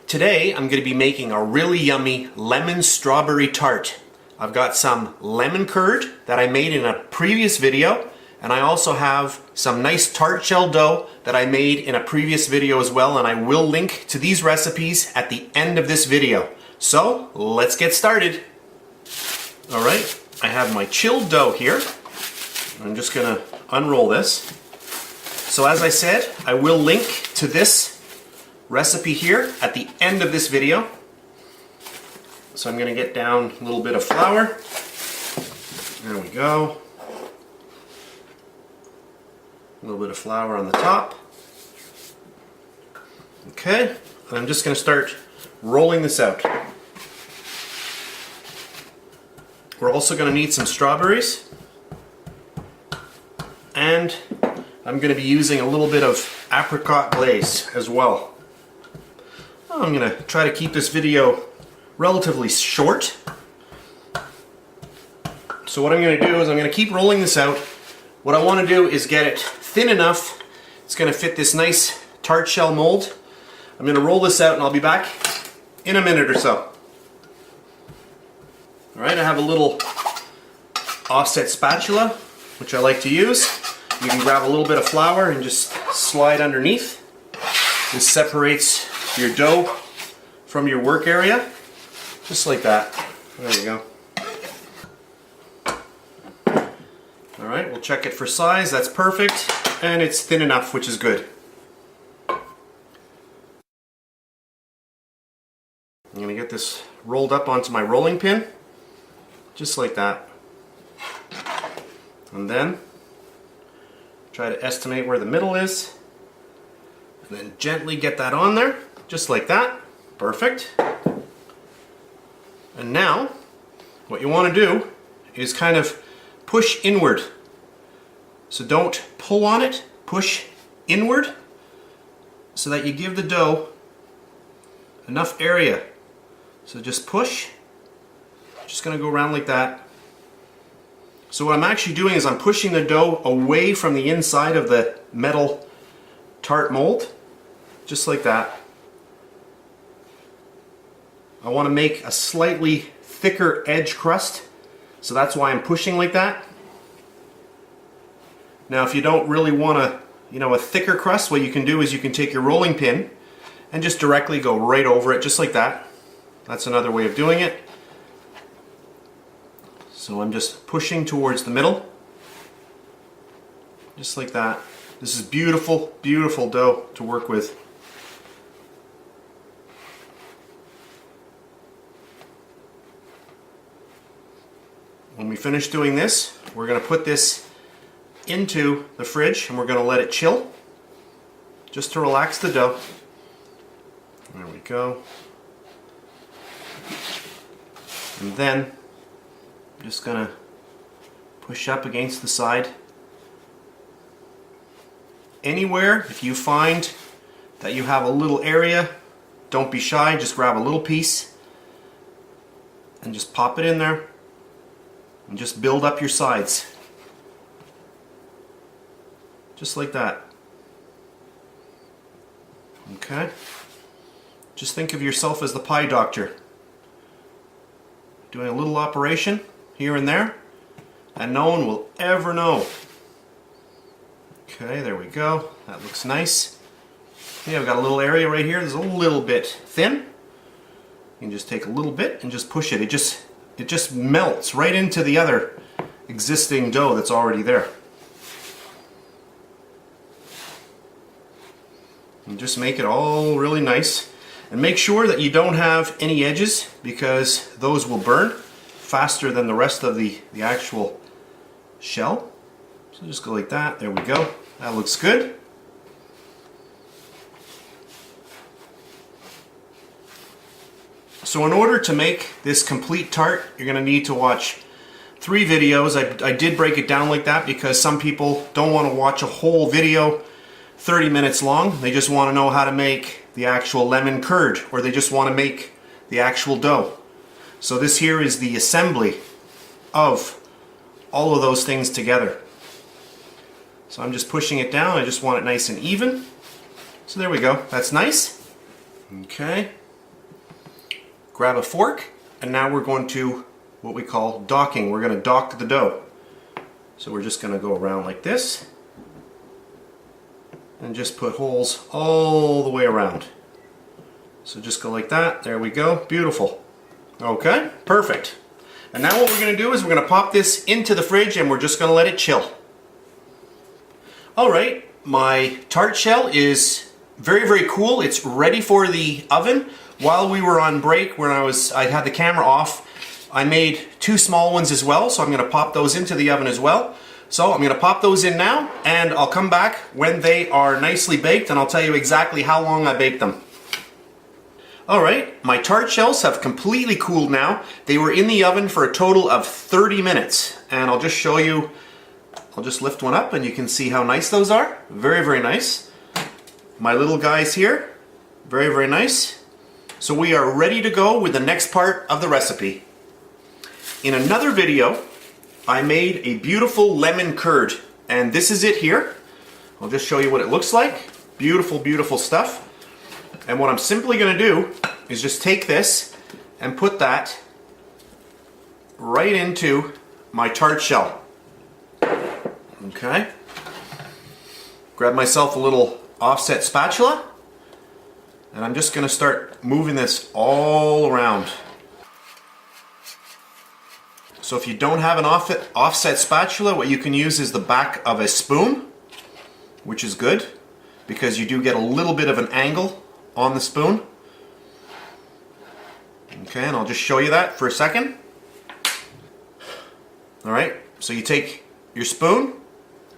Today I'm going to be making a really yummy lemon strawberry tart. I've got some lemon curd that I made in a previous video, and I also have some nice tart shell dough that I made in a previous video as well, and I will link to these recipes at the end of this video. So let's get started. Alright, I have my chilled dough here. I'm just going to unroll this. So as I said, I will link to this recipe here at the end of this video. So I'm going to get down a little bit of flour. There we go. A little bit of flour on the top. Okay, I'm just going to start rolling this out. We're also going to need some strawberries, and I'm going to be using a little bit of apricot glaze as well. I'm going to try to keep this video relatively short. So what I'm going to do is I'm going to keep rolling this out. What I want to do is get it thin enough it's going to fit this nice tart shell mold. I'm going to roll this out and I'll be back in a minute or so. Alright, I have a little offset spatula which I like to use. You can grab a little bit of flour and just slide underneath. This separates your dough from your work area, just like that. There you go. Alright, we'll check it for size. That's perfect, and it's thin enough, which is good. I'm going to get this rolled up onto my rolling pin, just like that. And then try to estimate where the middle is, and then gently get that on there, just like that. Perfect. And now what you want to do is kind of push inward. So don't pull on it, push inward so that you give the dough enough area. So just push. Just going to go around like that. So what I'm actually doing is I'm pushing the dough away from the inside of the metal tart mold, just like that. I want to make a slightly thicker edge crust, so that's why I'm pushing like that. Now if you don't really want a thicker crust, what you can do is you can take your rolling pin and just directly go right over it, just like that. That's another way of doing it. So I'm just pushing towards the middle, just like that. This is beautiful, beautiful dough to work with. When we finish doing this, we're going to put this into the fridge and we're going to let it chill, just to relax the dough. There we go. And then I'm just going to push up against the side. Anywhere, if you find that you have a little area, don't be shy, just grab a little piece and just pop it in there. And just build up your sides. Just like that. Okay? Just think of yourself as the pie doctor. Doing a little operation here and there, and no one will ever know. Okay, there we go. That looks nice. Okay, I've got a little area right here that's a little bit thin. You can just take a little bit and just push it. It just melts right into the other existing dough that's already there. And just make it all really nice. And make sure that you don't have any edges, because those will burn faster than the rest of the actual shell. So just go like that. There we go. That looks good. So in order to make this complete tart, you're going to need to watch 3 videos. I did break it down like that because some people don't want to watch a whole video 30 minutes long. They just want to know how to make the actual lemon curd, or they just want to make the actual dough. So this here is the assembly of all of those things together. So I'm just pushing it down. I just want it nice and even. So there we go. That's nice. Okay. grab a fork, and now we're going to what we call docking. We're going to dock the dough. So we're just going to go around like this and just put holes all the way around. So just go like that. There we go. Beautiful. Okay, perfect. And now what we're going to do is we're going to pop this into the fridge and we're just going to let it chill. Alright, my tart shell is very, very cool. It's ready for the oven. While we were on break, when I had the camera off, I made 2 small ones as well, so I'm going to pop those into the oven as well. So I'm going to pop those in now, and I'll come back when they are nicely baked, and I'll tell you exactly how long I baked them. Alright, my tart shells have completely cooled now. They were in the oven for a total of 30 minutes, and I'll just show you. I'll just lift one up and you can see how nice those are. Very, very nice. My little guys here, very, very nice. So we are ready to go with the next part of the recipe. In another video, I made a beautiful lemon curd, and this is it here. I'll just show you what it looks like. Beautiful, beautiful stuff. And what I'm simply going to do is just take this and put that right into my tart shell. Okay. Grab myself a little offset spatula, and I'm just going to start moving this all around. So if you don't have an offset spatula, what you can use is the back of a spoon, which is good because you do get a little bit of an angle on the spoon. Okay, and I'll just show you that for a second. Alright, so you take your spoon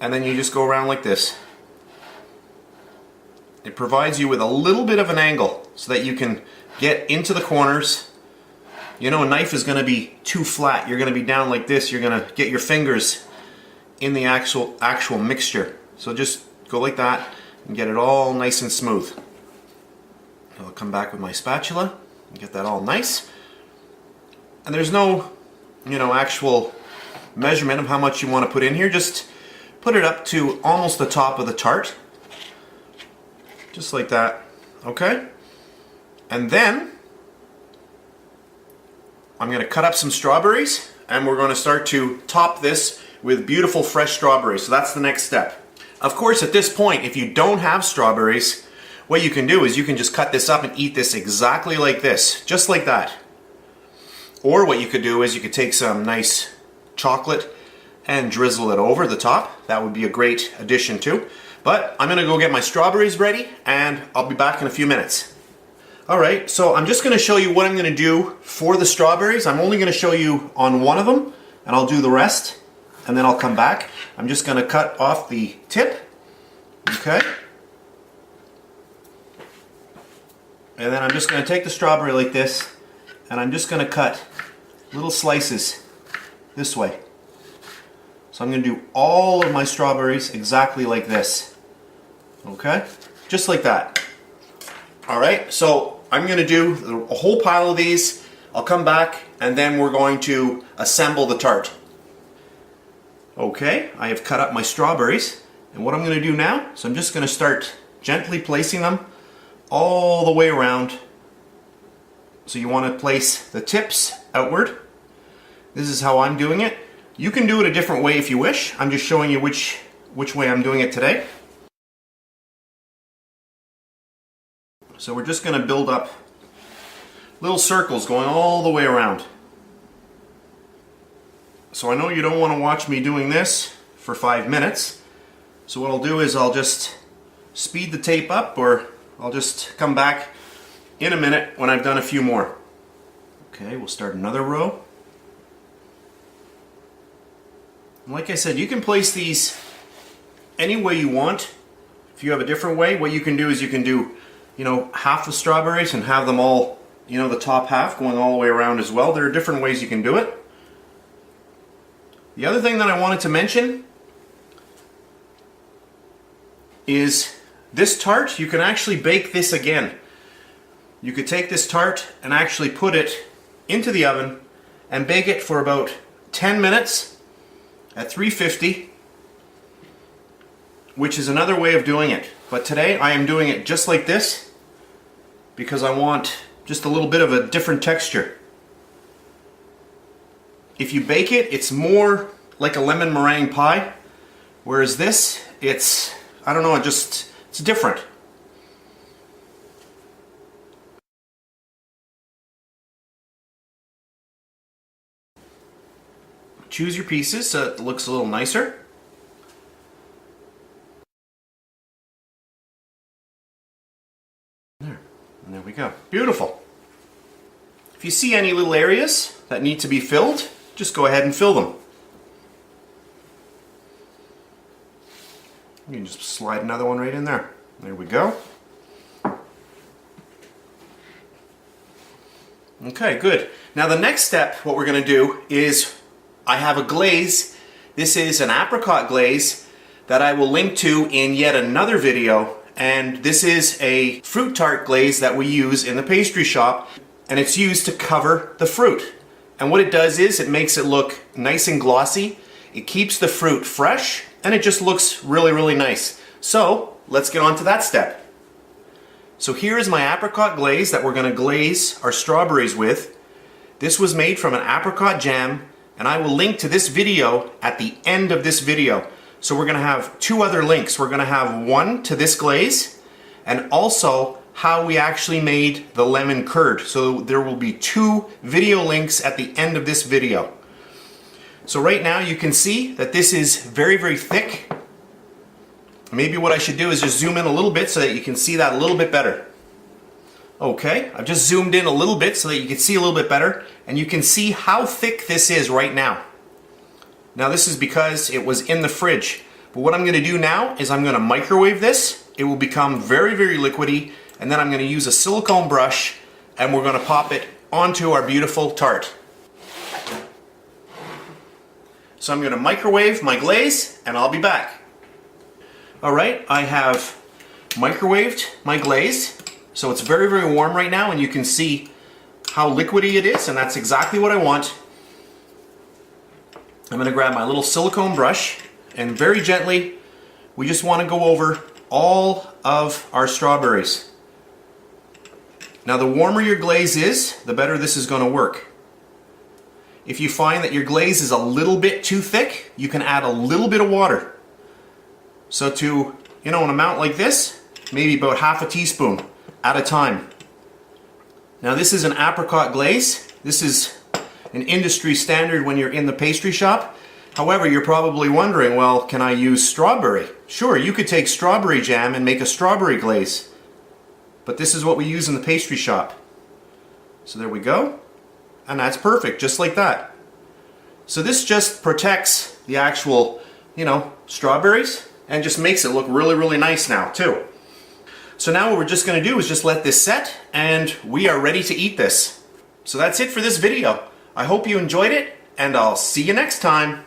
and then you just go around like this. It provides you with a little bit of an angle so that you can get into the corners. You know, a knife is going to be too flat. You're going to be down like this. You're going to get your fingers in the actual mixture. So just go like that and get it all nice and smooth. I'll come back with my spatula and get that all nice. And there's no, actual measurement of how much you want to put in here. Just put it up to almost the top of the tart. Just like that. Okay? And then I'm going to cut up some strawberries, and we're going to start to top this with beautiful fresh strawberries. So that's the next step. Of course, at this point, if you don't have strawberries, what you can do is you can just cut this up and eat this exactly like this, just like that. Or what you could do is you could take some nice chocolate and drizzle it over the top. That would be a great addition too. But I'm going to go get my strawberries ready, and I'll be back in a few minutes. Alright, so I'm just going to show you what I'm going to do for the strawberries. I'm only going to show you on one of them, and I'll do the rest, and then I'll come back. I'm just going to cut off the tip. Okay. And then I'm just going to take the strawberry like this, and I'm just going to cut little slices this way. So I'm going to do all of my strawberries exactly like this. Okay? Just like that. Alright, so I'm going to do a whole pile of these. I'll come back and then we're going to assemble the tart. Okay, I have cut up my strawberries, and what I'm going to do now, so I'm just going to start gently placing them all the way around. So you want to place the tips outward. This is how I'm doing it. You can do it a different way if you wish. I'm just showing you which way I'm doing it today. So we're just going to build up little circles going all the way around. So I know you don't want to watch me doing this for 5 minutes. So what I'll do is I'll just speed the tape up, or I'll just come back in a minute when I've done a few more. Okay, we'll start another row. And like I said, you can place these any way you want. If you have a different way, what you can do is you can do, half the strawberries and have them all, the top half going all the way around as well. There are different ways you can do it. The other thing that I wanted to mention is this tart, you can actually bake this again. You could take this tart and actually put it into the oven and bake it for about 10 minutes at 350, which is another way of doing it. But today I am doing it just like this because I want just a little bit of a different texture. If you bake it, it's more like a lemon meringue pie, whereas this, it's, I don't know, it's different. Choose your pieces so it looks a little nicer. There, and there we go. Beautiful. If you see any little areas that need to be filled, just go ahead and fill them. You can just slide another one right in there. There we go. Okay, good. Now the next step, what we're going to do is, I have a glaze. This is an apricot glaze that I will link to in yet another video. And this is a fruit tart glaze that we use in the pastry shop. And it's used to cover the fruit. And what it does is it makes it look nice and glossy. It keeps the fruit fresh and it just looks really, really nice. So let's get on to that step. So here is my apricot glaze that we're going to glaze our strawberries with. This was made from an apricot jam, and I will link to this video at the end of this video. So we're going to have two other links. We're going to have one to this glaze and also how we actually made the lemon curd. So there will be two video links at the end of this video. So right now you can see that this is very, very thick. Maybe what I should do is just zoom in a little bit so that you can see that a little bit better. Okay, I've just zoomed in a little bit so that you can see a little bit better, and you can see how thick this is right now. Now this is because it was in the fridge. But what I'm going to do now is I'm going to microwave this. It will become very, very liquidy, and then I'm going to use a silicone brush and we're going to pop it onto our beautiful tart. So I'm going to microwave my glaze and I'll be back. Alright, I have microwaved my glaze. So it's very, very warm right now, and you can see how liquidy it is, and that's exactly what I want. I'm going to grab my little silicone brush, and very gently, we just want to go over all of our strawberries. Now the warmer your glaze is, the better this is going to work. If you find that your glaze is a little bit too thick, you can add a little bit of water. So to, an amount like this, maybe about half a teaspoon at a time. Now this is an apricot glaze. This is an industry standard when you're in the pastry shop. However, you're probably wondering, well, can I use strawberry? Sure, you could take strawberry jam and make a strawberry glaze. But this is what we use in the pastry shop. So there we go. And that's perfect, just like that. So this just protects the actual, strawberries and just makes it look really, really nice now too. So now what we're just going to do is just let this set, and we are ready to eat this. So that's it for this video. I hope you enjoyed it, and I'll see you next time.